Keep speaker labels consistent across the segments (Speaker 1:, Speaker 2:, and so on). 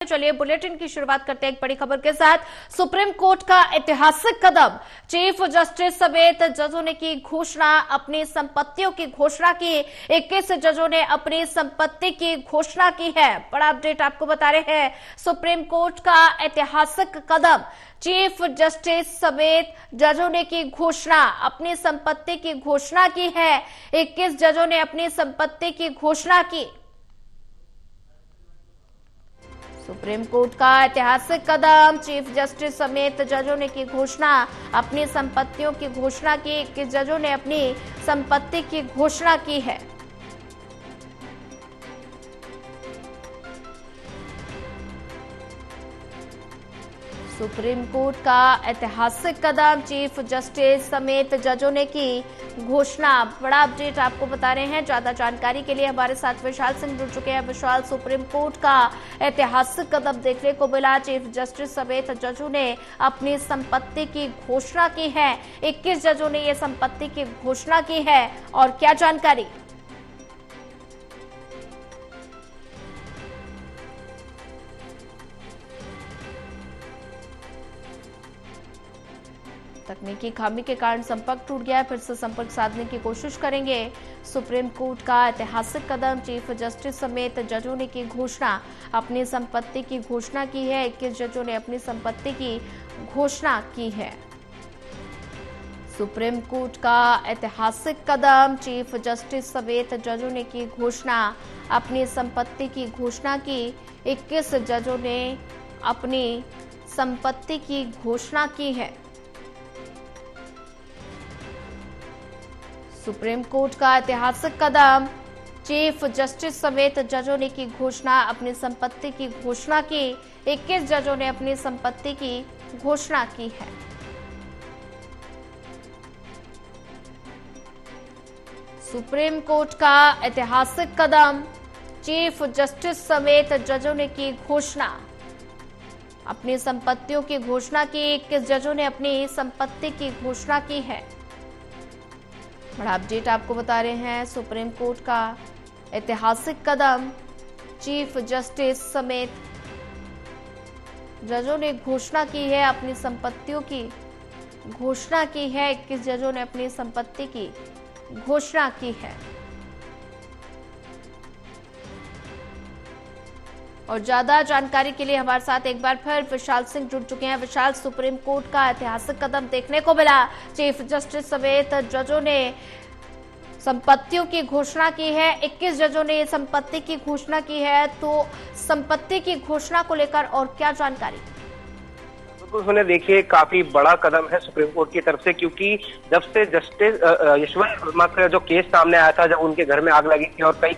Speaker 1: चलिए बुलेटिन की शुरुआत करते हैं एक बड़ी खबर के साथ। सुप्रीम कोर्ट का ऐतिहासिक कदम, चीफ जस्टिस समेत जजों ने की घोषणा, अपनी संपत्तियों की घोषणा की। 21 जजों ने अपनी संपत्ति की घोषणा की है। बड़ा अपडेट आपको बता रहे हैं। सुप्रीम कोर्ट का ऐतिहासिक कदम, चीफ जस्टिस समेत जजों ने की घोषणा, अपनी संपत्ति की घोषणा की है। 21 जजों ने अपनी संपत्ति की घोषणा की। सुप्रीम कोर्ट का ऐतिहासिक कदम, चीफ जस्टिस समेत जजों ने की घोषणा, अपनी संपत्तियों की घोषणा की। 21 जजों ने अपनी संपत्ति की घोषणा की है। सुप्रीम कोर्ट का ऐतिहासिक कदम, चीफ जस्टिस समेत जजों ने की घोषणा। बड़ा अपडेट आपको बता रहे हैं। ज्यादा जानकारी के लिए हमारे साथ विशाल सिंह जुड़ चुके हैं। विशाल, सुप्रीम कोर्ट का ऐतिहासिक कदम देखने को मिला, चीफ जस्टिस समेत जजों ने अपनी संपत्ति की घोषणा की है। 21 जजों ने यह संपत्ति की घोषणा की है। और क्या जानकारी? तकनीकी खामी के कारण संपर्क टूट गया है, फिर से संपर्क साधने की कोशिश करेंगे। सुप्रीम कोर्ट का ऐतिहासिक कदम, चीफ जस्टिस समेत जजों ने की घोषणा, अपनी संपत्ति की घोषणा की है। 21 जजों ने अपनी संपत्ति की घोषणा की है। सुप्रीम कोर्ट का ऐतिहासिक कदम, चीफ जस्टिस समेत जजों ने की घोषणा, अपनी संपत्ति की घोषणा की। 21 जजों ने अपनी संपत्ति की घोषणा की है। सुप्रीम कोर्ट का ऐतिहासिक कदम, चीफ जस्टिस समेत जजों ने की घोषणा, अपनी संपत्ति की घोषणा की। 21 जजों ने अपनी संपत्ति की घोषणा की है। सुप्रीम कोर्ट का ऐतिहासिक कदम, चीफ जस्टिस समेत जजों ने की घोषणा, अपनी संपत्तियों की घोषणा की। 21 जजों ने अपनी संपत्ति की घोषणा की है। बड़ा अपडेट आपको बता रहे हैं। सुप्रीम कोर्ट का ऐतिहासिक कदम, चीफ जस्टिस समेत जजों ने घोषणा की है, अपनी संपत्तियों की घोषणा की है। 21 जजों ने अपनी संपत्ति की घोषणा की है। और ज्यादा जानकारी के लिए हमारे साथ एक बार फिर विशाल सिंह जुड़ चुके हैं। विशाल, सुप्रीम कोर्ट का ऐतिहासिक कदम देखने को मिला, चीफ जस्टिस समेत जजों ने संपत्तियों की घोषणा की है। 21 जजों ने संपत्ति की घोषणा की है, तो संपत्ति की घोषणा को लेकर और क्या जानकारी?
Speaker 2: बिल्कुल, देखिए काफी बड़ा कदम है सुप्रीम कोर्ट की तरफ से, क्योंकि जब से जस्टिस यशवंत वर्मा का जो केस सामने आया था, जब उनके घर में आग लगी थी और कई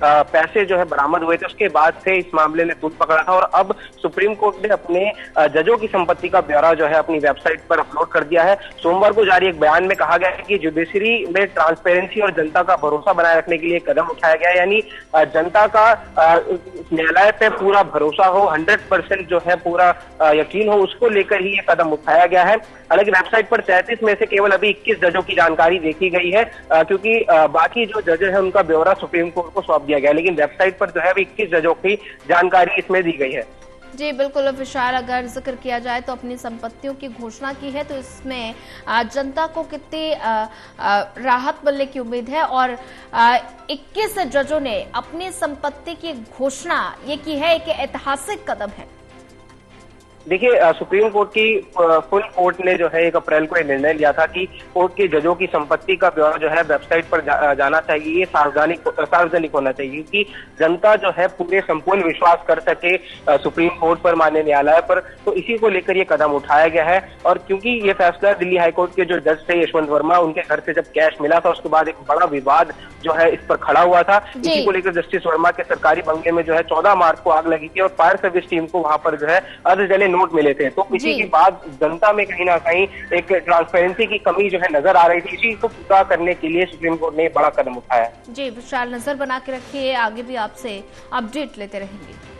Speaker 2: पैसे जो है बरामद हुए थे, उसके बाद से इस मामले ने तूल पकड़ा था। और अब सुप्रीम कोर्ट ने अपने जजों की संपत्ति का ब्यौरा जो है अपनी वेबसाइट पर अपलोड कर दिया है। सोमवार को जारी एक बयान में कहा गया है कि जुडिशरी में ट्रांसपेरेंसी और जनता का भरोसा बनाए रखने के लिए कदम उठाया गया है, यानी जनता का न्यायालय पे पूरा भरोसा हो, 100% जो है पूरा यकीन हो, उसको लेकर ही ये कदम उठाया गया है। हालांकि वेबसाइट पर 33 में से केवल अभी 21 जजों की जानकारी देखी गई है, क्योंकि बाकी जो जज है उनका ब्यौरा सुप्रीम कोर्ट को सौंप दिया गया है, लेकिन वेबसाइट पर जो है अभी 21 जजों की जानकारी इसमें दी गई है।
Speaker 1: जी बिल्कुल विशाल, अगर जिक्र किया जाए तो अपनी संपत्तियों की घोषणा की है, तो इसमें जनता को कितनी राहत मिलने की उम्मीद है? और 21 जजों ने अपनी संपत्ति की घोषणा ये की है, एक ऐतिहासिक कदम है।
Speaker 2: देखिए, सुप्रीम कोर्ट की फुल कोर्ट ने जो है 1 अप्रैल को यह निर्णय लिया था कि कोर्ट के जजों की संपत्ति का ब्यौरा जो है वेबसाइट पर जाना चाहिए, ये सार्वजनिक होना चाहिए, क्योंकि जनता जो है पूरे संपूर्ण विश्वास कर सके सुप्रीम कोर्ट पर, माननीय न्यायालय पर। तो इसी को लेकर ये कदम उठाया गया है। और क्योंकि ये फैसला दिल्ली हाईकोर्ट के जो जज थे यशवंत वर्मा, उनके घर से जब कैश मिला था, उसके बाद एक बड़ा विवाद जो है इस पर खड़ा हुआ था। इसी को लेकर जस्टिस वर्मा के सरकारी बंगले में जो है 14 मार्च को आग लगी थी और फायर सर्विस टीम को वहां पर जो है अर्धजले नोट मिले थे। तो इसी के बाद जनता में कहीं ना कहीं एक ट्रांसपेरेंसी की कमी जो है नजर आ रही थी। इसी को पूरा करने के लिए सुप्रीम कोर्ट ने बड़ा कदम उठाया।
Speaker 1: जी विशाल, नजर बना के रखिए, आगे भी आपसे अपडेट लेते रहेंगे।